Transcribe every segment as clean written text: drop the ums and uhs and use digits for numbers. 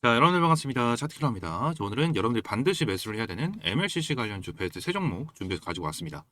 자, 여러분들 반갑습니다. 차트킬러입니다. 오늘은 여러분들이 반드시 매수를 해야 되는 MLCC 관련주 베스트 3종목 준비해서 가지고 왔습니다.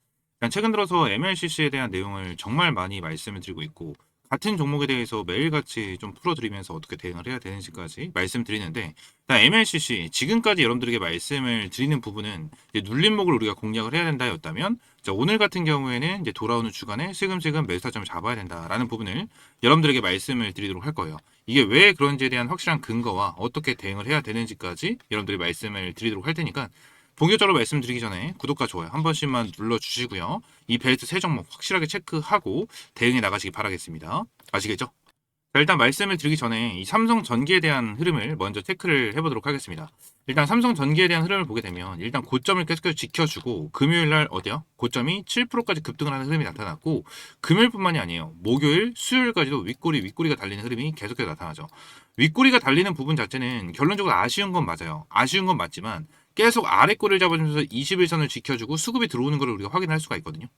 최근 들어서 MLCC에 대한 내용을 정말 많이 말씀을 드리고 있고, 같은 종목에 대해서 매일같이 좀 풀어드리면서 어떻게 대응을 해야 되는지까지 말씀드리는데, MLCC 지금까지 여러분들에게 말씀을 드리는 부분은 이제 눌림목을 우리가 공략을 해야 된다였다면, 오늘 같은 경우에는 이제 돌아오는 주간에 슬금슬금 매수 타점을 잡아야 된다라는 부분을 여러분들에게 말씀을 드리도록 할 거예요. 이게 왜 그런지에 대한 확실한 근거와 어떻게 대응을 해야 되는지까지 여러분들이 말씀을 드리도록 할 테니까, 본격적으로 말씀드리기 전에 구독과 좋아요 한 번씩만 눌러주시고요. 이 베스트 3종목 확실하게 체크하고 대응해 나가시기 바라겠습니다. 아시겠죠? 자, 일단 말씀을 드리기 전에 이 삼성전기에 대한 흐름을 먼저 체크를 해보도록 하겠습니다. 일단 삼성전기에 대한 흐름을 보게 되면 일단 고점을 계속해서 지켜주고, 금요일날 어디요? 고점이 7%까지 급등을 하는 흐름이 나타났고, 금요일뿐만이 아니에요. 목요일, 수요일까지도 윗꼬리가 달리는 흐름이 계속해서 나타나죠. 윗꼬리가 달리는 부분 자체는 결론적으로 아쉬운 건 맞아요. 아쉬운 건 맞지만 계속 아래 꼬리를 잡아주면서 21선을 지켜주고 수급이 들어오는 걸 우리가 확인할 수가 있거든요.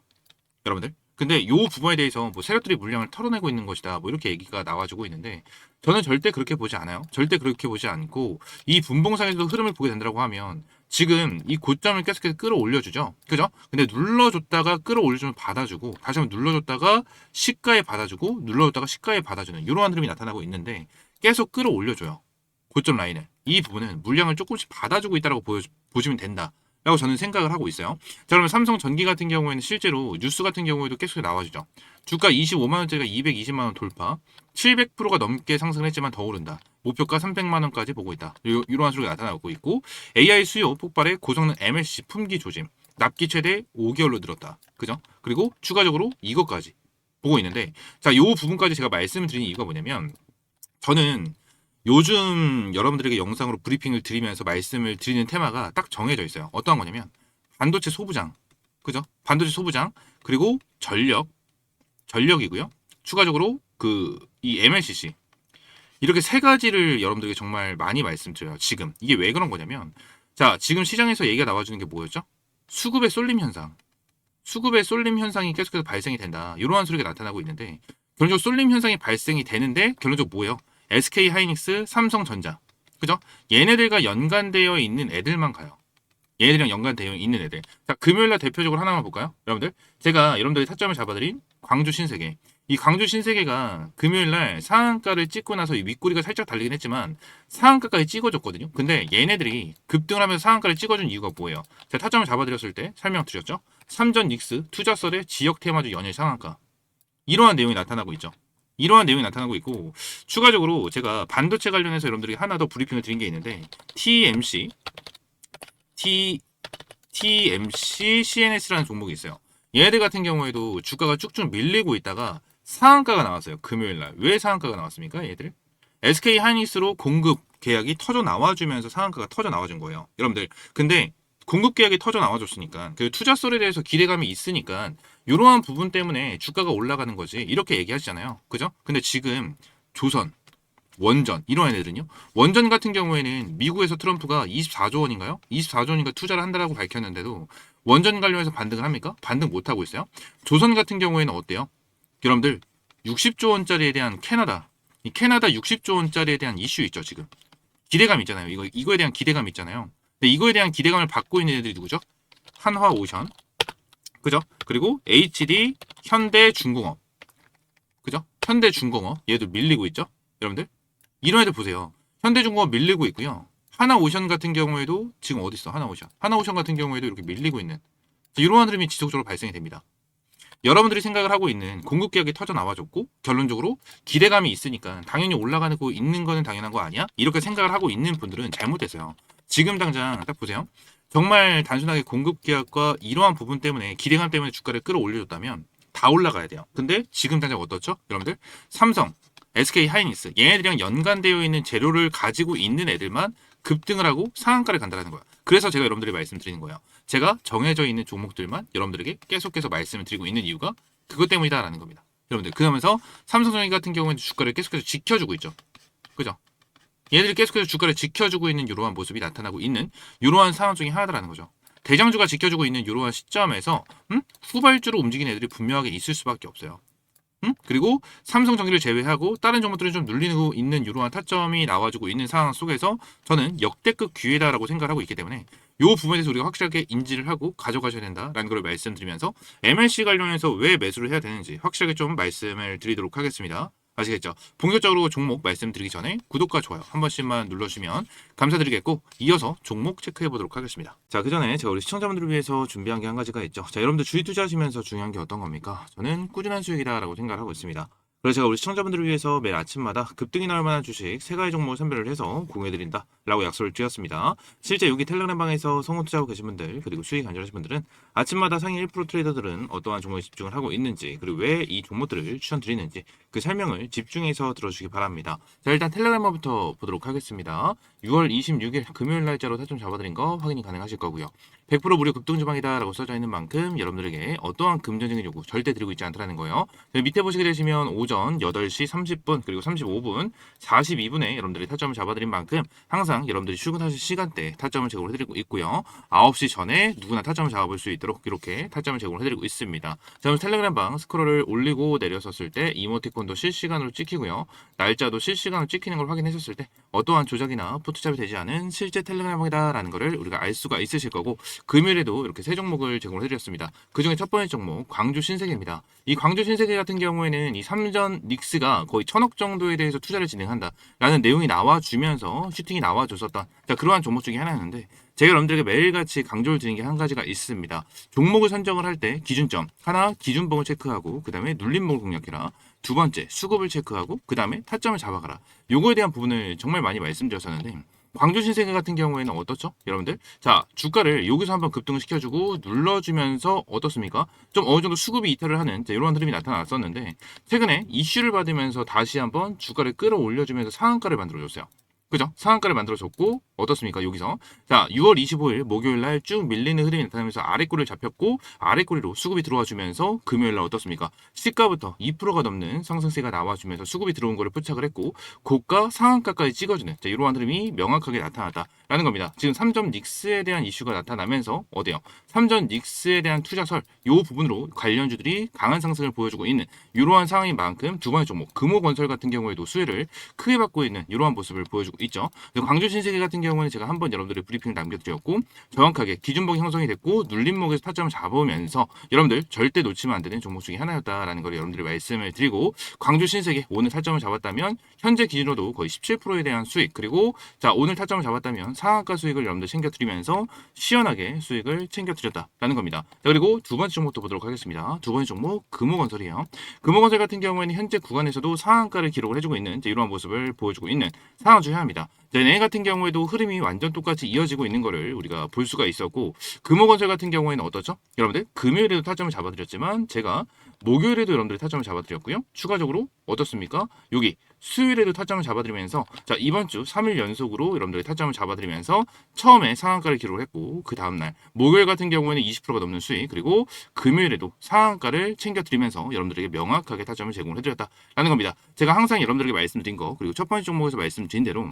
여러분들. 근데 이 부분에 대해서 뭐 세력들이 물량을 털어내고 있는 것이다, 뭐 이렇게 얘기가 나와주고 있는데, 저는 절대 그렇게 보지 않아요. 절대 그렇게 보지 않고, 이 분봉상에서도 흐름을 보게 된다고 하면 지금 이 고점을 계속해서 끌어올려주죠. 그죠? 근데 눌러줬다가 끌어올려주면 받아주고, 다시 한번 눌러줬다가 시가에 받아주고, 눌러줬다가 시가에 받아주는 이러한 흐름이 나타나고 있는데, 계속 끌어올려줘요. 고점 라인을. 이 부분은 물량을 조금씩 받아주고 있다고 보시면 된다 라고 저는 생각을 하고 있어요. 자, 그러면 삼성전기 같은 경우에는 실제로 뉴스 같은 경우에도 계속 나와주죠. 주가 25만원짜리가 220만원 돌파, 700%가 넘게 상승을 했지만 더 오른다. 목표가 300만원까지 보고 있다. 이러한 수가 나타나고 있고, AI 수요 폭발에 고성능 MLCC 품귀 조짐, 납기 최대 5개월로 늘었다. 그죠? 그리고 추가적으로 이것까지 보고 있는데, 자, 요 부분까지 제가 말씀을 드리는 이유가 뭐냐면, 저는 요즘 여러분들에게 영상으로 브리핑을 드리면서 말씀을 드리는 테마가 딱 정해져 있어요. 어떠한 거냐면 반도체 소부장, 그죠? 반도체 소부장, 그리고 전력이고요. 추가적으로 이 MLCC, 이렇게 세 가지를 여러분들에게 정말 많이 말씀드려요. 지금 이게 왜 그런 거냐면, 자, 지금 시장에서 얘기가 나와주는 게 뭐였죠? 수급의 쏠림 현상. 수급의 쏠림 현상이 계속해서 발생이 된다, 이러한 소리가 나타나고 있는데, 결론적으로 쏠림 현상이 발생이 되는데 결론적으로 뭐예요? SK 하이닉스, 삼성전자, 그죠? 얘네들과 연관되어 있는 애들만 가요. 얘네들이랑 연관되어 있는 애들. 자, 금요일날 대표적으로 하나만 볼까요? 여러분들, 제가 여러분들이 타점을 잡아드린 광주 신세계. 이 광주 신세계가 금요일날 상한가를 찍고 나서 이 윗꼬리가 살짝 달리긴 했지만 상한가까지 찍어줬거든요. 근데 얘네들이 급등을 하면서 상한가를 찍어준 이유가 뭐예요? 제가 타점을 잡아드렸을 때 설명드렸죠. 삼전 닉스 투자설의 지역 테마주 연일 상한가, 이러한 내용이 나타나고 있죠. 이러한 내용이 나타나고 있고, 추가적으로 제가 반도체 관련해서 여러분들에게 하나 더 브리핑을 드린 게 있는데, TMC CNS라는 종목이 있어요. 얘네들 같은 경우에도 주가가 쭉쭉 밀리고 있다가 상한가가 나왔어요. 금요일날. 왜 상한가가 나왔습니까? 얘들 SK 하이닉스로 공급 계약이 터져 나와주면서 상한가가 터져 나와준 거예요. 여러분들, 근데 공급 계약이 터져 나와줬으니까, 그 투자설에 대해서 기대감이 있으니까 이러한 부분 때문에 주가가 올라가는 거지, 이렇게 얘기하시잖아요. 그죠? 근데 지금 조선, 원전, 이런 애들은요. 원전 같은 경우에는 미국에서 트럼프가 24조 원인가요? 24조 원인가 투자를 한다라고 밝혔는데도 원전 관련해서 반등을 합니까? 반등 못 하고 있어요. 조선 같은 경우에는 어때요? 여러분들, 60조 원짜리에 대한 이 캐나다 60조 원짜리에 대한 이슈 있죠, 지금. 기대감 있잖아요. 이거에 대한 기대감 있잖아요. 근데 이거에 대한 기대감을 받고 있는 애들이 누구죠? 한화오션, 그죠? 그리고 HD, 현대중공업, 그죠? 현대중공업, 얘도 밀리고 있죠? 여러분들, 이런 애들 보세요. 현대중공업 밀리고 있고요. 하나오션 같은 경우에도 지금 어디 있어? 하나오션 같은 경우에도 이렇게 밀리고 있는, 이러한 흐름이 지속적으로 발생이 됩니다. 여러분들이 생각을 하고 있는 공급 계약이 터져 나와줬고, 결론적으로 기대감이 있으니까 당연히 올라가고 있는 거는 당연한 거 아니야? 이렇게 생각을 하고 있는 분들은 잘못됐어요. 지금 당장 딱 보세요. 정말 단순하게 공급 계약과 이러한 부분 때문에, 기대감 때문에 주가를 끌어올려줬다면 다 올라가야 돼요. 근데 지금 당장 어떻죠? 여러분들, 삼성, SK 하이닉스, 얘네들이랑 연관되어 있는 재료를 가지고 있는 애들만 급등을 하고 상한가를 간다는 거야. 그래서 제가 여러분들이 말씀드리는 거예요. 제가 정해져 있는 종목들만 여러분들에게 계속해서 말씀을 드리고 있는 이유가 그것 때문이다라는 겁니다. 여러분들, 그러면서 삼성전기 같은 경우는 주가를 계속해서 지켜주고 있죠. 그죠? 얘들이 계속해서 주가를 지켜주고 있는 이러한 모습이 나타나고 있는 이러한 상황 중에 하나다라는 거죠. 대장주가 지켜주고 있는 이러한 시점에서 후발주로 움직이는 애들이 분명하게 있을 수밖에 없어요. 그리고 삼성전기를 제외하고 다른 종목들은 좀 눌리고 있는 이러한 타점이 나와주고 있는 상황 속에서 저는 역대급 기회다라고 생각을 하고 있기 때문에 이 부분에 대해서 우리가 확실하게 인지를 하고 가져가셔야 된다라는 걸 말씀드리면서 MLC 관련해서 왜 매수를 해야 되는지 확실하게 좀 말씀을 드리도록 하겠습니다. 아시겠죠? 본격적으로 종목 말씀드리기 전에 구독과 좋아요 한 번씩만 눌러주시면 감사드리겠고, 이어서 종목 체크해 보도록 하겠습니다. 자, 그 전에 제가 우리 시청자분들을 위해서 준비한 게 한 가지가 있죠. 자, 여러분들 주식 투자하시면서 중요한 게 어떤 겁니까? 저는 꾸준한 수익이다라고 생각을 하고 있습니다. 그래서 제가 우리 시청자분들을 위해서 매일 아침마다 급등이 나올 만한 주식 3가지 종목을 선별을 해서 공유해드린다 라고 약속을 드렸습니다. 실제 여기 텔레그램 방에서 성공 투자하고 계신 분들, 그리고 수익 안전하신 분들은 아침마다 상위 1% 트레이더들은 어떠한 종목에 집중을 하고 있는지, 그리고 왜 이 종목들을 추천드리는지 그 설명을 집중해서 들어주시기 바랍니다. 자, 일단 텔레그램부터 보도록 하겠습니다. 6월 26일 금요일 날짜로 타점 잡아드린 거 확인이 가능하실 거고요. 100% 무료 급등 주방이다 라고 써져 있는 만큼 여러분들에게 어떠한 금전적인 요구 절대 드리고 있지 않다는 거예요. 밑에 보시게 되시면 오전 8시 30분 그리고 35분 42분에 여러분들이 타점을 잡아드린 만큼 항상 여러분들이 출근하실 시간대 타점을 제공을 해드리고 있고요. 9시 전에 누구나 타점을 잡아볼 수 있도록 이렇게 타점을 제공을 해드리고 있습니다. 자, 그럼 텔레그램 방 스크롤을 올리고 내렸었을 때 이모티콘도 실시간으로 찍히고요. 날짜도 실시간으로 찍히는 걸 확인했었을 때 어떠한 조작이나 포토샵이 되지 않은 실제 텔레그램 방이다라는 것을 우리가 알 수가 있으실 거고, 금요일에도 이렇게 세 종목을 제공을 해드렸습니다. 그 중에 첫 번째 종목 광주 신세계입니다. 이 광주 신세계 같은 경우에는 이 삼전 닉스가 거의 1000억 정도에 대해서 투자를 진행한다라는 내용이 나와주면서 슈팅이 나와줬었던 그러한 종목 중에 하나였는데, 제가 여러분들에게 매일같이 강조를 드리는 게 한 가지가 있습니다. 종목을 선정을 할 때 기준점 하나, 기준봉을 체크하고 그 다음에 눌림목을 공략해라. 두 번째, 수급을 체크하고 그 다음에 타점을 잡아가라. 요거에 대한 부분을 정말 많이 말씀드렸었는데, 광주 신세계 같은 경우에는 어떻죠? 여러분들, 자, 주가를 여기서 한번 급등을 시켜주고 눌러주면서 어떻습니까? 좀 어느 정도 수급이 이탈을 하는 이런 흐름이 나타났었는데, 최근에 이슈를 받으면서 다시 한번 주가를 끌어올려주면서 상한가를 만들어줬어요. 그죠? 상한가를 만들어줬고 어떻습니까? 여기서 자, 6월 25일 목요일 날 쭉 밀리는 흐름이 나타나면서 아래꼬리를 잡혔고 아래꼬리로 수급이 들어와 주면서 금요일 날 어떻습니까? 시가부터 2%가 넘는 상승세가 나와주면서 수급이 들어온 거를 포착을 했고 고가 상한가까지 찍어주는 이러한 흐름이 명확하게 나타났다라는 겁니다. 지금 3점 닉스에 대한 이슈가 나타나면서 어때요? 3점 닉스에 대한 투자설 이 부분으로 관련주들이 강한 상승을 보여주고 있는 이러한 상황인 만큼 두 번째 종목 금호건설 같은 경우에도 수혜를 크게 받고 있는 이러한 모습을 보여주고 있죠. 광주 신세계 같은 경우는 제가 한번 여러분들의 브리핑을 남겨드렸고 정확하게 기준봉이 형성이 됐고 눌림목에서 타점을 잡으면서 여러분들 절대 놓치면 안 되는 종목 중에 하나였다라는 걸 여러분들이 말씀을 드리고, 광주 신세계 오늘 타점을 잡았다면 현재 기준으로도 거의 17%에 대한 수익, 그리고 자, 오늘 타점을 잡았다면 상한가 수익을 여러분들 챙겨드리면서 시원하게 수익을 챙겨드렸다라는 겁니다. 자, 그리고 두 번째 종목도 보도록 하겠습니다. 두 번째 종목 금호건설이에요. 금호건설 같은 경우에는 현재 구간에서도 상한가를 기록을 해주고 있는 이러한 모습을 보여주고 있는 상황 중에 하나입니다. 얘네 같은 경우에도 흐름이 완전 똑같이 이어지고 있는 거를 우리가 볼 수가 있었고, 금호건설 같은 경우에는 어떻죠? 여러분들 금요일에도 타점을 잡아드렸지만 제가 목요일에도 여러분들이 타점을 잡아드렸고요. 추가적으로 어떻습니까? 여기 수요일에도 타점을 잡아드리면서 자, 이번 주 3일 연속으로 여러분들이 타점을 잡아드리면서 처음에 상한가를 기록을 했고 그 다음날 목요일 같은 경우에는 20%가 넘는 수익, 그리고 금요일에도 상한가를 챙겨드리면서 여러분들에게 명확하게 타점을 제공을 해드렸다라는 겁니다. 제가 항상 여러분들에게 말씀드린 거, 그리고 첫 번째 종목에서 말씀드린 대로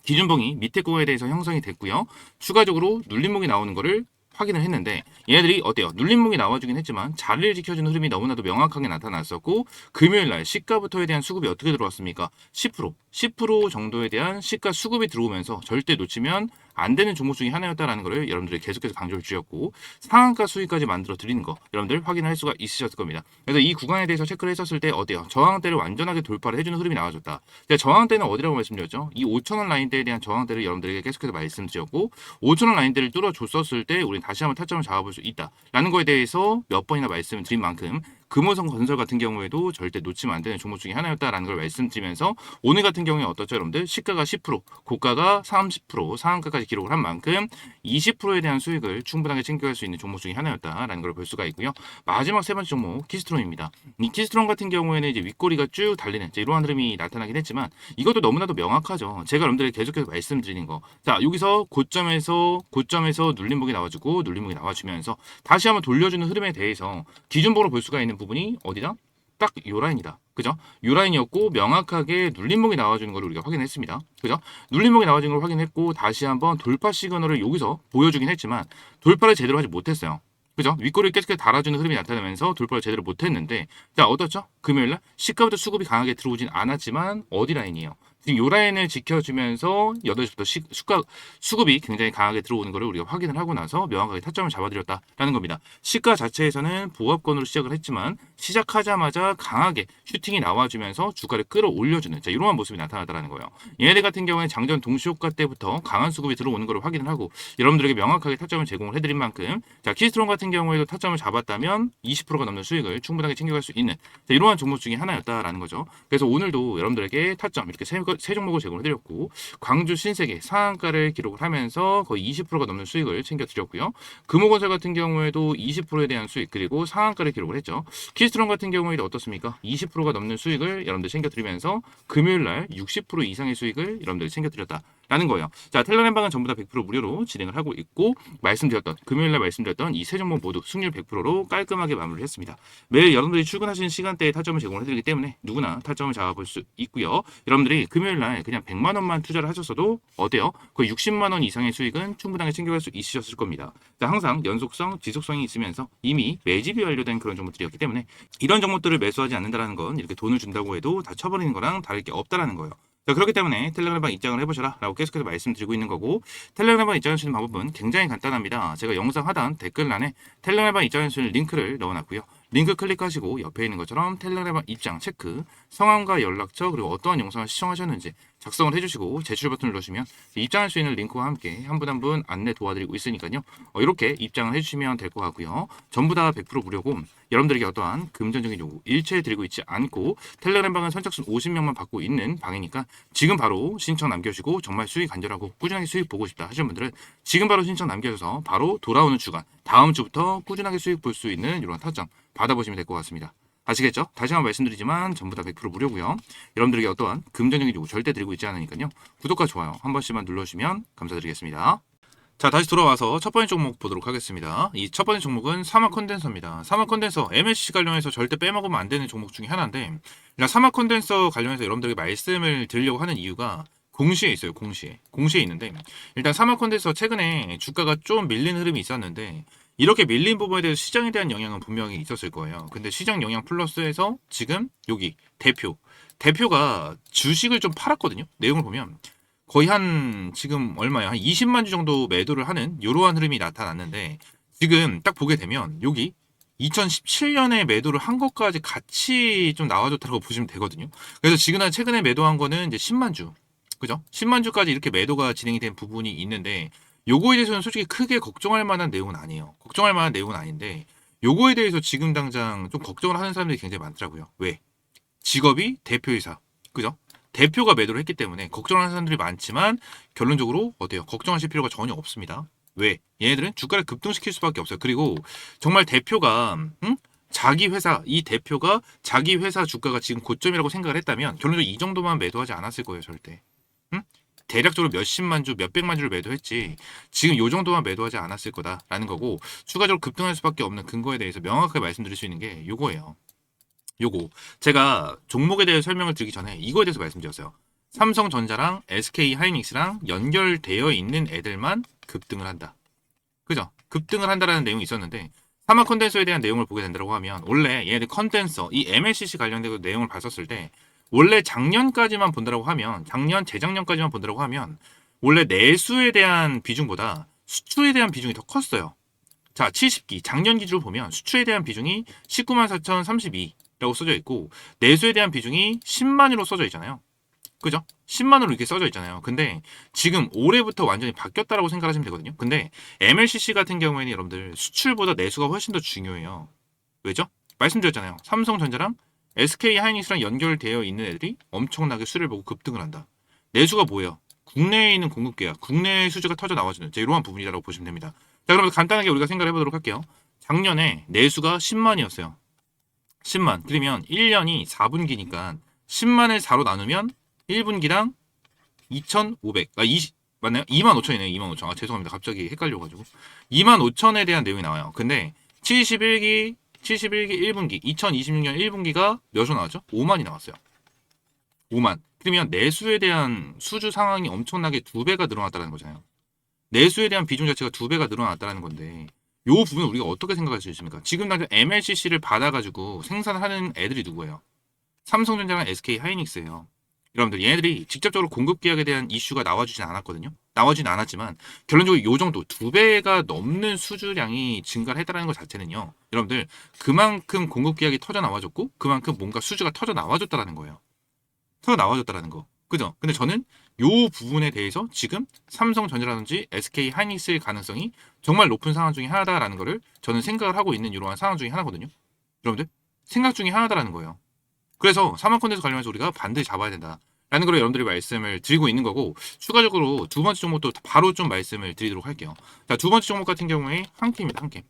기준봉이 밑에 거에 대해서 형성이 됐고요. 추가적으로 눌림목이 나오는 거를 확인을 했는데 얘네들이 어때요? 눌림목이 나와주긴 했지만 자리를 지켜주는 흐름이 너무나도 명확하게 나타났었고, 금요일날 시가부터에 대한 수급이 어떻게 들어왔습니까? 10% 정도에 대한 시가 수급이 들어오면서 절대 놓치면 안 되는 종목 중에 하나였다라는 것을 여러분들이 계속해서 강조를 주셨고, 상한가 수익까지 만들어 드리는 거 여러분들 확인할 수가 있으셨을 겁니다. 그래서 이 구간에 대해서 체크를 했었을 때 어때요? 저항대를 완전하게 돌파를 해주는 흐름이 나와줬다. 저항대는 어디라고 말씀드렸죠? 이 5,000원 라인대에 대한 저항대를 여러분들에게 계속해서 말씀드렸고, 5,000원 라인대를 뚫어줬었을 때 우리 다시 한번 타점을 잡아볼 수 있다라는 거에 대해서 몇 번이나 말씀을 드린 만큼 금호성 건설 같은 경우에도 절대 놓치면 안 되는 종목 중에 하나였다라는 걸 말씀드리면서, 오늘 같은 경우에 어떻죠 여러분들? 시가가 10%, 고가가 30%, 상한가까지 기록을 한 만큼 20%에 대한 수익을 충분하게 챙겨갈 수 있는 종목 중에 하나였다라는 걸 볼 수가 있고요. 마지막 세 번째 종목 키스트론입니다. 이 키스트론 같은 경우에는 이제 윗꼬리가 쭉 달리는 이러한 흐름이 나타나긴 했지만 이것도 너무나도 명확하죠. 제가 여러분들에게 계속해서 말씀드리는 거. 자, 여기서 고점에서 눌림목이 나와주고 눌림목이 나와주면서 다시 한번 돌려주는 흐름에 대해서 기준봉으로 볼 수가 있는 부분이 어디다? 딱 요 라인이다. 그죠? 요 라인이었고 명확하게 눌림목이 나와주는 걸 우리가 확인했습니다. 그죠? 눌림목이 나와주는 걸 확인했고 다시 한번 돌파 시그널을 여기서 보여주긴 했지만 돌파를 제대로 하지 못했어요. 그죠? 윗꼬리를 계속해서 달아주는 흐름이 나타나면서 돌파를 제대로 못했는데, 자, 어떻죠? 금요일날 시가부터 수급이 강하게 들어오진 않았지만 어디 라인이에요? 지금 요 라인을 지켜주면서 8시부터 수급이 굉장히 강하게 들어오는 것을 우리가 확인을 하고 나서 명확하게 타점을 잡아드렸다라는 겁니다. 시가 자체에서는 보합권으로 시작을 했지만 시작하자마자 강하게 슈팅이 나와주면서 주가를 끌어올려주는, 자, 이러한 모습이 나타나다라는 거예요. 얘네들 같은 경우에 장전 동시효과 때부터 강한 수급이 들어오는 것을 확인을 하고 여러분들에게 명확하게 타점을 제공을 해드린 만큼, 자, 키스트론 같은 경우에도 타점을 잡았다면 20%가 넘는 수익을 충분하게 챙겨갈 수 있는, 자, 이러한 종목 중에 하나였다라는 거죠. 그래서 오늘도 여러분들에게 타점 이렇게 세 종목을 제공해드렸고, 광주 신세계 상한가를 기록을 하면서 거의 20%가 넘는 수익을 챙겨드렸고요. 금호건설 같은 경우에도 20%에 대한 수익, 그리고 상한가를 기록을 했죠. 키스트론 같은 경우에도 어떻습니까? 20%가 넘는 수익을 여러분들 챙겨드리면서 금요일날 60% 이상의 수익을 여러분들 챙겨드렸다라는 거예요. 자, 텔레그램방은 전부 다 100% 무료로 진행을 하고 있고, 금요일날 말씀드렸던 이 세 종목 모두 승률 100%로 깔끔하게 마무리를 했습니다. 매일 여러분들이 출근하시는 시간대에 타점을 제공을 해드리기 때문에 누구나 타점을 잡아볼 수 있고요. 여러분들이 금요일날 그냥 100만 원만 투자를 하셨어도 어때요? 거의 60만 원 이상의 수익은 충분하게 챙겨갈 수 있으셨을 겁니다. 자, 항상 연속성, 지속성이 있으면서 이미 매집이 완료된 그런 종목들이었기 때문에 이런 종목들을 매수하지 않는다는 건 이렇게 돈을 준다고 해도 다 쳐버리는 거랑 다를 게 없다라는 거예요. 자, 그렇기 때문에 텔레그램방 입장을 해보셔라 라고 계속해서 말씀드리고 있는 거고, 텔레그램방 입장할 수 있는 방법은 굉장히 간단합니다. 제가 영상 하단 댓글란에 텔레그램방 입장할 수 있는 링크를 넣어놨고요. 링크 클릭하시고 옆에 있는 것처럼 텔레그램 입장 체크, 성함과 연락처, 그리고 어떠한 영상을 시청하셨는지 작성을 해주시고 제출 버튼을 누르시면 입장할 수 있는 링크와 함께 한 분 한 분 안내 도와드리고 있으니까요. 이렇게 입장을 해주시면 될 것 같고요. 전부 다 100% 무료고 여러분들에게 어떠한 금전적인 요구 일체에 드리고 있지 않고, 텔레그램 방은 선착순 50명만 받고 있는 방이니까 지금 바로 신청 남겨주시고 정말 수익 간절하고 꾸준하게 수익 보고 싶다 하시는 분들은 지금 바로 신청 남겨줘서 바로 돌아오는 주간 다음 주부터 꾸준하게 수익 볼 수 있는 이런 타점 받아보시면 될 것 같습니다. 아시겠죠? 다시 한번 말씀드리지만 전부 다 100% 무료고요. 여러분들에게 어떠한 금전적인 요구 절대 드리고 있지 않으니까요. 구독과 좋아요 한 번씩만 눌러주시면 감사드리겠습니다. 자, 다시 돌아와서 첫 번째 종목 보도록 하겠습니다. 이 첫 번째 종목은 사막 컨덴서입니다. 사막 컨덴서 MLCC 관련해서 절대 빼먹으면 안 되는 종목 중에 하나인데, 사막 컨덴서 관련해서 여러분들에게 말씀을 드리려고 하는 이유가 공시에 있어요. 공시에 있는데, 일단 사막 컨덴서 최근에 주가가 좀 밀린 흐름이 있었는데 이렇게 밀린 부분에 대해서 시장에 대한 영향은 분명히 있었을 거예요. 근데 시장 영향 플러스에서 지금 여기 대표가 주식을 좀 팔았거든요. 내용을 보면 거의 한 지금 얼마야? 한 20만 주 정도 매도를 하는 이러한 흐름이 나타났는데, 지금 딱 보게 되면 여기 2017년에 매도를 한 것까지 같이 좀 나와줬다고 보시면 되거든요. 그래서 지금 최근에 매도한 거는 이제 10만 주, 그죠? 10만 주까지 이렇게 매도가 진행이 된 부분이 있는데, 요거에 대해서는 솔직히 크게 걱정할 만한 내용은 아니에요. 걱정할 만한 내용은 아닌데, 요거에 대해서 지금 당장 좀 걱정을 하는 사람들이 굉장히 많더라고요. 왜? 직업이 대표이사, 그죠? 대표가 매도를 했기 때문에 걱정하는 사람들이 많지만 결론적으로 어때요? 걱정하실 필요가 전혀 없습니다. 왜? 얘네들은 주가를 급등시킬 수밖에 없어요. 그리고 정말 대표가 자기 회사, 이 대표가 자기 회사 주가가 지금 고점이라고 생각을 했다면 결론적으로 이 정도만 매도하지 않았을 거예요, 절대. 대략적으로 몇십만 주, 몇백만 주를 매도했지 지금 요 정도만 매도하지 않았을 거다라는 거고, 추가적으로 급등할 수밖에 없는 근거에 대해서 명확하게 말씀드릴 수 있는 게 요거예요. 요거 제가 종목에 대해 설명을 드리기 전에 이거에 대해서 말씀드렸어요. 삼성전자랑 SK 하이닉스랑 연결되어 있는 애들만 급등을 한다. 그죠? 급등을 한다라는 내용이 있었는데, 사막 컨덴서에 대한 내용을 보게 된다고 하면 원래 얘네들 컨덴서, 이 MLCC 관련된 내용을 봤었을 때 원래 작년까지만 본다라고 하면, 작년 재작년까지만 본다라고 하면 원래 내수에 대한 비중보다 수출에 대한 비중이 더 컸어요. 자, 70기 작년 기준으로 보면 수출에 대한 비중이 19만 4,032라고 써져 있고 내수에 대한 비중이 10만으로 써져 있잖아요. 그죠? 10만으로 이렇게 써져 있잖아요. 근데 지금 올해부터 완전히 바뀌었다라고 생각하시면 되거든요. 근데 MLCC 같은 경우에는 여러분들 수출보다 내수가 훨씬 더 중요해요. 왜죠? 말씀드렸잖아요. 삼성전자랑 SK 하이닉스랑 연결되어 있는 애들이 엄청나게 수를 보고 급등을 한다. 내수가 뭐예요? 국내에 있는 공급계야. 국내 수주가 터져 나와주는 이러한 부분이라고 보시면 됩니다. 자, 그러면 간단하게 우리가 생각을 해보도록 할게요. 작년에 내수가 10만이었어요. 10만. 그러면 1년이 4분기니까 10만을 4로 나누면 1분기당 2,500. 아, 20, 맞나요? 2만 5천이네요. 2만 5천. 아, 죄송합니다. 갑자기 헷갈려가지고. 2만 5천에 대한 내용이 나와요. 근데 71기 1분기, 2026년 1분기가 몇으로 나왔죠? 5만이 나왔어요. 5만. 그러면 내수에 대한 수주 상황이 엄청나게 2배가 늘어났다는 거잖아요. 내수에 대한 비중 자체가 2배가 늘어났다는 건데 요 부분을 우리가 어떻게 생각할 수 있습니까? 지금 당장 MLCC를 받아가지고 생산하는 애들이 누구예요? 삼성전자랑 SK 하이닉스예요. 여러분들 얘네들이 직접적으로 공급 계약에 대한 이슈가 나와주진 않았거든요. 나와주진 않았지만 결론적으로 요 정도 2배가 넘는 수주량이 증가를 했다는 것 자체는요. 여러분들 그만큼 공급 계약이 터져 나와줬고 그만큼 뭔가 수주가 터져 나와줬다라는 거예요. 터져 나와줬다라는 거. 그죠? 근데 저는 요 부분에 대해서 지금 삼성전자라든지 SK 하이닉스의 가능성이 정말 높은 상황 중에 하나다라는 거를 저는 생각을 하고 있는 이러한 상황 중에 하나거든요. 여러분들 생각 중에 하나다라는 거예요. 그래서 사막 콘텐츠 관련해서 우리가 반드시 잡아야 된다. 라는 걸 여러분들이 말씀을 드리고 있는 거고 추가적으로 두 번째 종목도 바로 좀 말씀을 드리도록 할게요. 자, 두 번째 종목 같은 경우에 한캠입니다. 한캠.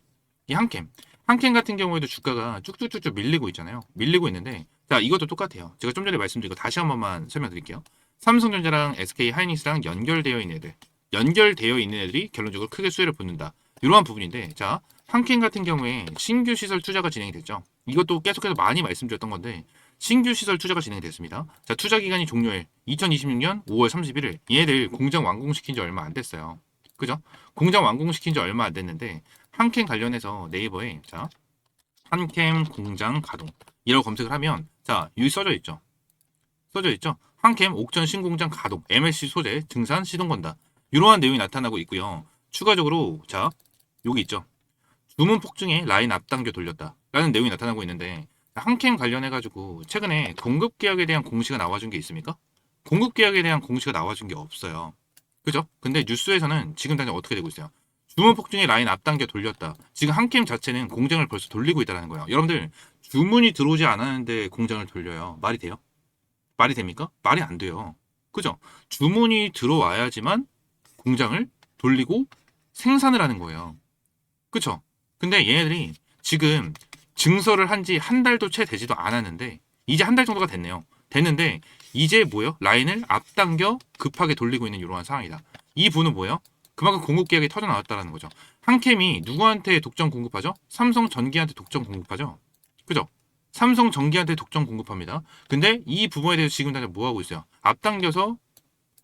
이 한캠. 한캠 같은 경우에도 주가가 쭉쭉쭉쭉 밀리고 있잖아요. 밀리고 있는데 자, 이것도 똑같아요. 제가 좀 전에 말씀드린 거 다시 한 번만 설명드릴게요. 삼성전자랑 SK 하이닉스랑 연결되어 있는 애들. 연결되어 있는 애들이 결론적으로 크게 수혜를 붙는다. 이러한 부분인데 자, 한캠 같은 경우에 신규 시설 투자가 진행이 됐죠. 이것도 계속해서 많이 말씀드렸던 건데 신규 시설 투자가 진행됐습니다. 자, 투자 기간이 종료일 2026년 5월 31일. 얘네들 공장 완공시킨 지 얼마 안 됐어요. 그죠? 공장 완공시킨 지 얼마 안 됐는데 한캠 관련해서 네이버에 자, 한캠 공장 가동 이라고 검색을 하면 자, 여기 써져 있죠. 써져 있죠. 한캠 옥전 신공장 가동 MLC 소재 증산 시동 건다. 이러한 내용이 나타나고 있고요. 추가적으로 자, 여기 있죠. 주문 폭증에 라인 앞당겨 돌렸다. 라는 내용이 나타나고 있는데 한캠 관련해가지고 최근에 공급 계약에 대한 공시가 나와준 게 있습니까? 공급 계약에 대한 공시가 나와준 게 없어요. 그죠? 근데 뉴스에서는 지금 당장 어떻게 되고 있어요? 주문 폭증에 라인 앞당겨 돌렸다. 지금 한캠 자체는 공장을 벌써 돌리고 있다는 거예요. 여러분들 주문이 들어오지 않았는데 공장을 돌려요. 말이 돼요? 말이 됩니까? 말이 안 돼요. 그죠? 주문이 들어와야지만 공장을 돌리고 생산을 하는 거예요. 그쵸? 근데 얘네들이 지금 증설을 한 지 한 달도 채 되지도 않았는데 이제 한 달 정도가 됐네요. 됐는데 이제 뭐요? 라인을 앞당겨 급하게 돌리고 있는 이러한 상황이다. 이 부분은 뭐예요? 그만큼 공급 계약이 터져 나왔다는 거죠. 한캠이 누구한테 독점 공급하죠? 삼성 전기한테 독점 공급하죠. 그죠? 삼성 전기한테 독점 공급합니다. 근데 이 부분에 대해서 지금 당장 뭐 하고 있어요? 앞당겨서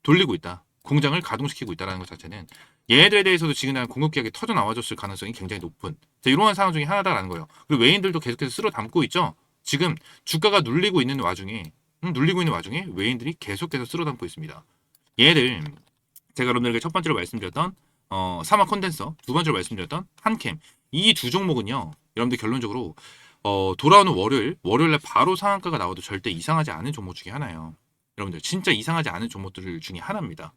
돌리고 있다. 공장을 가동시키고 있다는 것 자체는 얘네들에 대해서도 지금 난 공급 계약이 터져 나와줬을 가능성이 굉장히 높은 이러한 상황 중에 하나다라는 거예요. 그리고 외인들도 계속해서 쓸어 담고 있죠. 지금 주가가 눌리고 있는 와중에 외인들이 계속해서 쓸어 담고 있습니다. 얘네들 제가 여러분들에게 첫 번째로 말씀드렸던 사막 콘덴서, 두 번째로 말씀드렸던 한캠 이 두 종목은요. 여러분들 결론적으로 돌아오는 월요일날 바로 상한가가 나와도 절대 이상하지 않은 종목 중에 하나예요. 여러분들 진짜 이상하지 않은 종목들 중에 하나입니다.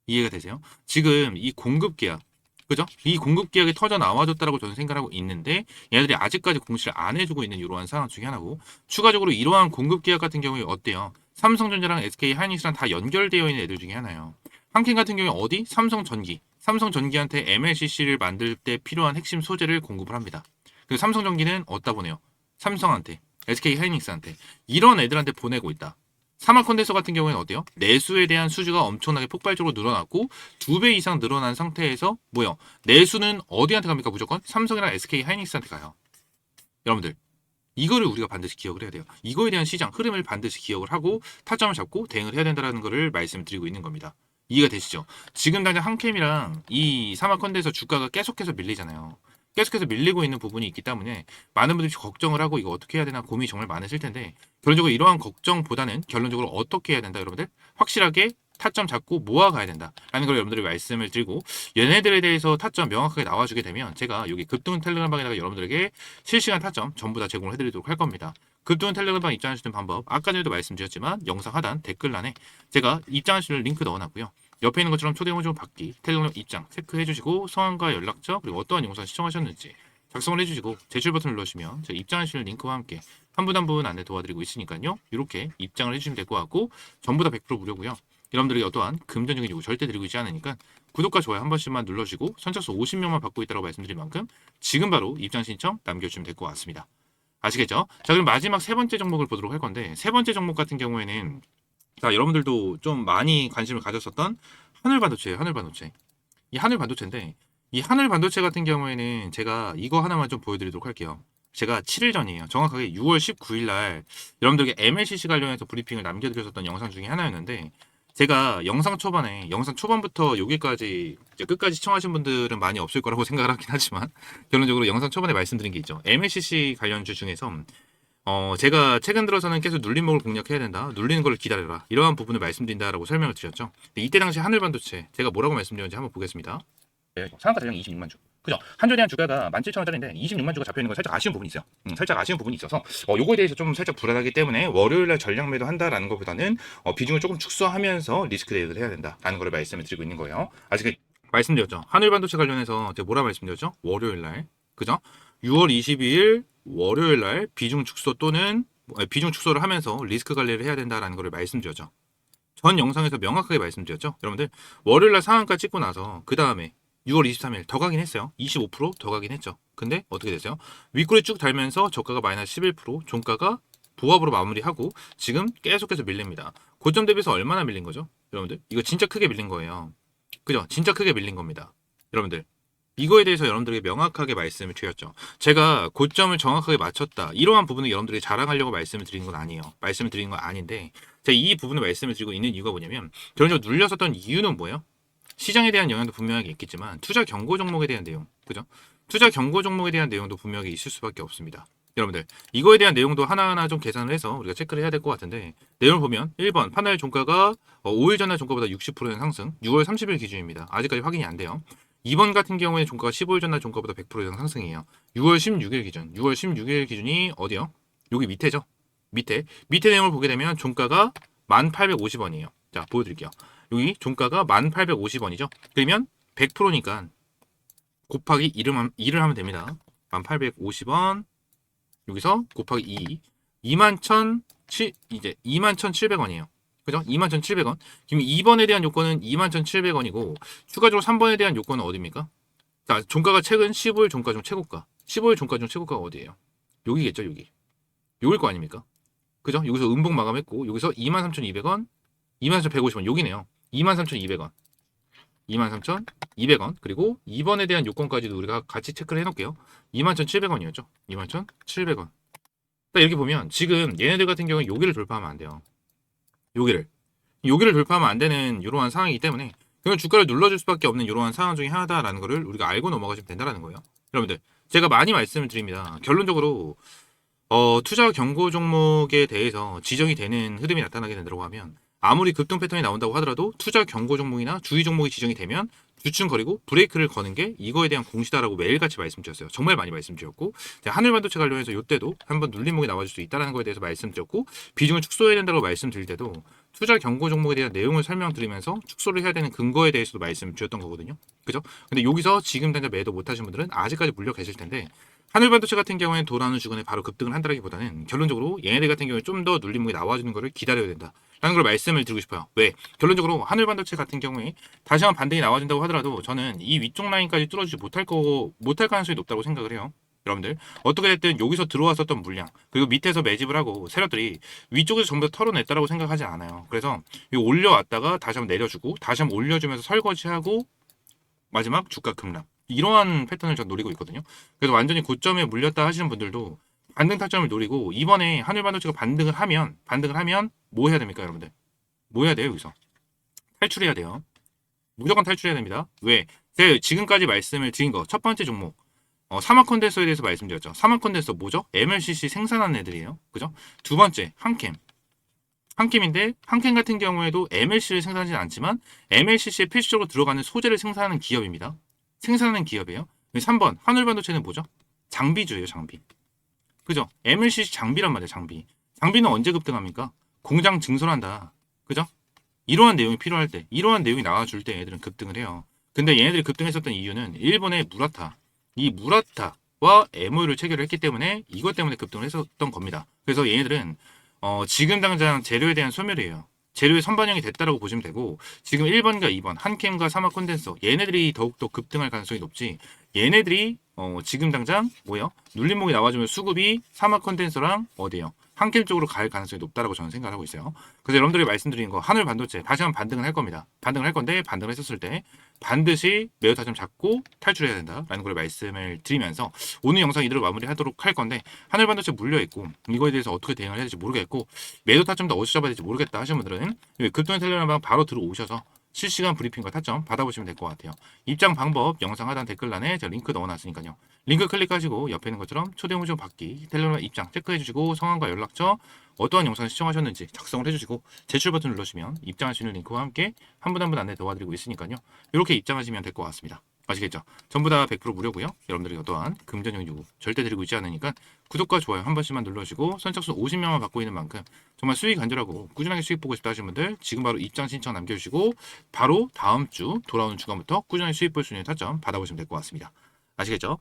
이해가 되세요? 지금 이 공급 계약, 그죠? 이 공급 계약이 터져 나와줬다라고 저는 생각하고 있는데 얘네들이 아직까지 공시를 안 해주고 있는 이러한 상황 중에 하나고 추가적으로 이러한 공급 계약 같은 경우에 어때요? 삼성전자랑 SK 하이닉스랑 다 연결되어 있는 애들 중에 하나예요. 한캠 같은 경우에 어디? 삼성전기. 삼성전기한테 MLCC를 만들 때 필요한 핵심 소재를 공급을 합니다. 그리고 삼성전기는 어디다 보내요? 삼성한테, SK 하이닉스한테 이런 애들한테 보내고 있다. 사막 콘덴서 같은 경우에는 어때요? 내수에 대한 수주가 엄청나게 폭발적으로 늘어났고 2배 이상 늘어난 상태에서 뭐요? 내수는 어디한테 갑니까? 무조건 삼성이랑 SK 하이닉스한테 가요. 여러분들 이거를 우리가 반드시 기억을 해야 돼요. 이거에 대한 시장 흐름을 반드시 기억을 하고 타점을 잡고 대응을 해야 된다는 것을 말씀드리고 있는 겁니다. 이해가 되시죠? 지금 당장 한캠이랑 이 사막 콘덴서 주가가 계속해서 밀리잖아요. 계속해서 밀리고 있는 부분이 있기 때문에 많은 분들이 걱정을 하고 이거 어떻게 해야 되나 고민이 정말 많으실 텐데 결론적으로 이러한 걱정보다는 결론적으로 어떻게 해야 된다 여러분들 확실하게 타점 잡고 모아가야 된다라는 걸 여러분들이 말씀을 드리고 얘네들에 대해서 타점 명확하게 나와주게 되면 제가 여기 급등 텔레그램방에다가 여러분들에게 실시간 타점 전부 다 제공을 해드리도록 할 겁니다. 급등 텔레그램방 입장하시는 방법 아까 전에도 말씀드렸지만 영상 하단 댓글란에 제가 입장하시는 링크 넣어놨고요. 옆에 있는 것처럼 초대 호조 받기, 텔레그램 입장 체크해주시고 성함과 연락처 그리고 어떠한 영상 시청하셨는지 작성을 해주시고 제출 버튼을 눌러주시면 제가 입장하시는 링크와 함께 한 분 한 분 안내 도와드리고 있으니까요. 이렇게 입장을 해주시면 될 것 같고 전부 다 100% 무료고요. 여러분들에게 어떠한 금전적인 요구 절대 드리고 있지 않으니까 구독과 좋아요 한 번씩만 눌러주시고 선착순 50명만 받고 있다고 말씀드린 만큼 지금 바로 입장 신청 남겨주시면 될 것 같습니다. 아시겠죠? 자 그럼 마지막 세 번째 종목을 보도록 할 건데 세 번째 종목 같은 경우에는 자 여러분들도 좀 많이 관심을 가졌었던 하늘반도체예요. 하늘반도체. 이 하늘반도체인데 이 하늘반도체 같은 경우에는 제가 이거 하나만 좀 보여드리도록 할게요. 제가 7일 전이에요. 정확하게 6월 19일 날 여러분들에게 MLCC 관련해서 브리핑을 남겨드렸었던 영상 중에 하나였는데 제가 영상 초반부터 여기까지 이제 끝까지 시청하신 분들은 많이 없을 거라고 생각을 하긴 하지만 결론적으로 영상 초반에 말씀드린 게 있죠. MLCC 관련주 중에서 제가 최근 들어서는 계속 눌림목을 공략해야 된다. 눌리는 걸 기다려라. 이러한 부분을 말씀드린다라고 설명을 드렸죠. 근데 이때 당시 하늘반도체 제가 뭐라고 말씀드렸는지 한번 보겠습니다. 상한가 대량 26만 주. 그죠? 한전에 대한 주가가 17,000원짜리인데 26만 주가 잡혀 있는 건 살짝 아쉬운 부분이 있어요. 살짝 아쉬운 부분이 있어서 요거에 대해서 좀 살짝 불안하기 때문에 월요일날 전량 매도 한다라는 것보다는 비중을 조금 축소하면서 리스크 대응을 해야 된다라는 걸 말씀을 드리고 있는 거예요. 아직 말씀드렸죠. 하늘반도체 관련해서 제가 뭐라 말씀드렸죠? 월요일날 그죠? 6월 22일 월요일날 비중 축소 또는 비중 축소를 하면서 리스크 관리를 해야 된다라는 걸 말씀드렸죠. 전 영상에서 명확하게 말씀드렸죠. 여러분들 월요일날 상한가 찍고 나서 그 다음에 6월 23일 더 가긴 했어요. 25% 더 가긴 했죠. 근데 어떻게 됐어요? 윗골이 쭉 달면서 저가가 마이너스 11%, 종가가 보합으로 마무리하고 지금 계속해서 밀립니다. 고점 대비해서 얼마나 밀린 거죠? 여러분들 이거 진짜 크게 밀린 거예요. 그죠? 진짜 크게 밀린 겁니다. 여러분들 이거에 대해서 여러분들에게 명확하게 말씀을 드렸죠. 제가 고점을 정확하게 맞췄다. 이러한 부분을 여러분들에게 자랑하려고 말씀을 드리는 건 아니에요. 말씀을 드리는 건 아닌데 제가 이 부분을 말씀을 드리고 있는 이유가 뭐냐면 결론적으로 눌렸었던 이유는 뭐예요? 시장에 대한 영향도 분명하게 있겠지만 투자 경고 종목에 대한 내용, 그죠? 투자 경고 종목에 대한 내용도 분명하게 있을 수밖에 없습니다. 여러분들 이거에 대한 내용도 하나하나 좀 계산을 해서 우리가 체크를 해야 될 것 같은데 내용을 보면 1번 판넬 종가가 5일 전날 종가보다 60%의 상승 6월 30일 기준입니다. 아직까지 확인이 안 돼요. 2번 같은 경우에 종가가 15일 전날 종가보다 100% 이상 상승이에요. 6월 16일 기준 6월 16일 기준이 어디요? 여기 밑에죠. 밑에 내용을 보게 되면 종가가 1850원이에요. 자 보여드릴게요. 여기 종가가 1850원이죠. 그러면 100%니까 곱하기 2를 하면 됩니다. 1850원 여기서 곱하기 2 21,700원이에요. 그죠? 21,700원. 그럼 2번에 대한 요건은 21,700원이고 추가적으로 3번에 대한 요건은 어디입니까? 자, 종가가 최근 15일 종가 중 최고가. 15일 종가 중 최고가가 어디예요? 여기겠죠, 여기. 여길 거 아닙니까? 그죠? 여기서 음봉 마감했고 여기서 23,200원, 23,150원 여기네요. 23,200원. 23,200원. 그리고 2번에 대한 요건까지도 우리가 같이 체크를 해놓을게요. 21,700원이었죠. 21,700원. 딱 이렇게 보면 지금 얘네들 같은 경우는 여기를 돌파하면 안 돼요. 여기를 돌파하면 안 되는 이러한 상황이기 때문에 그냥 주가를 눌러줄 수밖에 없는 이러한 상황 중에 하나다라는 거를 우리가 알고 넘어가시면 된다라는 거예요. 여러분들 제가 많이 말씀을 드립니다. 결론적으로 투자 경고 종목에 대해서 지정이 되는 흐름이 나타나게 된다고 하면 아무리 급등 패턴이 나온다고 하더라도 투자 경고 종목이나 주의 종목이 지정이 되면 주춤거리고 브레이크를 거는 게 이거에 대한 공시다라고 매일같이 말씀드렸어요. 정말 많이 말씀드렸고 하늘반도체 관련해서 이때도 한번 눌림목이 나와줄 수 있다는 거에 대해서 말씀드렸고 비중을 축소해야 된다고 말씀드릴 때도 투자 경고 종목에 대한 내용을 설명드리면서 축소를 해야 되는 근거에 대해서도 말씀드렸던 거거든요. 그죠? 근데 여기서 지금 당장 매도 못하신 분들은 아직까지 물려 계실 텐데 하늘반도체 같은 경우에는 돌아오는 주간에 바로 급등을 한다기보다는 결론적으로 얘네들 같은 경우에 좀 더 눌림목이 나와주는 것을 기다려야 된다. 라는 걸 말씀을 드리고 싶어요. 왜? 결론적으로 하늘반도체 같은 경우에 다시 한번 반등이 나와준다고 하더라도 저는 이 위쪽 라인까지 뚫어주지 못할 가능성이 높다고 생각을 해요. 여러분들 어떻게 됐든 여기서 들어왔었던 물량 그리고 밑에서 매집을 하고 세력들이 위쪽에서 전부 다 털어냈다라고 생각하지 않아요. 그래서 이거 올려왔다가 다시 한번 내려주고 다시 한번 올려주면서 설거지하고 마지막 주가 급락 이러한 패턴을 전 노리고 있거든요. 그래서 완전히 고점에 물렸다 하시는 분들도 반등 타점을 노리고 이번에 하늘반도체가 반등을 하면 뭐 해야 됩니까, 여러분들? 뭐 해야 돼요, 여기서? 탈출해야 돼요. 무조건 탈출해야 됩니다. 왜? 제가 지금까지 말씀을 드린 거 첫 번째 종목 사막 컨덴서에 대해서 말씀드렸죠. 사막 컨덴서 뭐죠? MLCC 생산하는 애들이에요. 그죠? 두 번째 한캠인데 한캠 같은 경우에도 MLC를 생산하지 않지만 MLCC에 필수적으로 들어가는 소재를 생산하는 기업입니다. 생산하는 기업이에요. 3번 하늘반도체는 뭐죠? 장비주예요, 장비. 그죠? MLCC 장비란 말이에요, 장비. 장비는 언제 급등합니까? 공장 증설한다. 그죠? 이러한 내용이 필요할 때, 이러한 내용이 나와줄 때 얘들은 급등을 해요. 근데 얘네들이 급등했었던 이유는 일본의 이 무라타와 MOU를 체결을 했기 때문에 이것 때문에 급등을 했었던 겁니다. 그래서 얘네들은 지금 당장 재료에 대한 소멸이에요. 재료의 선반영이 됐다라고 보시면 되고 지금 1번과 2번 한캠과 사막 콘덴서 얘네들이 더욱더 급등할 가능성이 높지 얘네들이 지금 당장 뭐예요? 눌림목이 나와주면 수급이 사막 컨덴서랑 어디예요? 한길 쪽으로 갈 가능성이 높다라고 저는 생각을 하고 있어요. 그래서 여러분들이 말씀드린 거 한울 반도체 다시 한번 반등을 할 겁니다. 반등을 할 건데 반등을 했었을 때 반드시 매우 타점 잡고 탈출해야 된다라는 걸 말씀을 드리면서 오늘 영상 이대로 마무리하도록 할 건데 한울 반도체 물려 있고 이거에 대해서 어떻게 대응을 해야 될지 모르겠고 매도 타점도 어디서 잡아야 될지 모르겠다 하시는 분들은 급등의 텔레그램 바로 들어오셔서 실시간 브리핑과 타점 받아보시면 될 것 같아요. 입장 방법 영상 하단 댓글란에 제가 링크 넣어놨으니까요. 링크 클릭하시고 옆에 있는 것처럼 초대 홍보 받기 텔레그램 입장 체크해주시고 성함과 연락처 어떠한 영상을 시청하셨는지 작성을 해주시고 제출 버튼 누르시면 입장할 수 있는 링크와 함께 한 분 한 분 안내 도와드리고 있으니까요. 이렇게 입장하시면 될 것 같습니다. 아시겠죠? 전부 다 100% 무료고요. 여러분들이 어떠한 금전적 요구 절대 드리고 있지 않으니까 구독과 좋아요 한 번씩만 눌러주시고 선착순 50명만 받고 있는 만큼 정말 수익 간절하고 꾸준하게 수익 보고 싶다 하시는 분들 지금 바로 입장 신청 남겨주시고 바로 다음 주 돌아오는 주간부터 꾸준히 수익 볼 수 있는 타점 받아보시면 될 것 같습니다. 아시겠죠?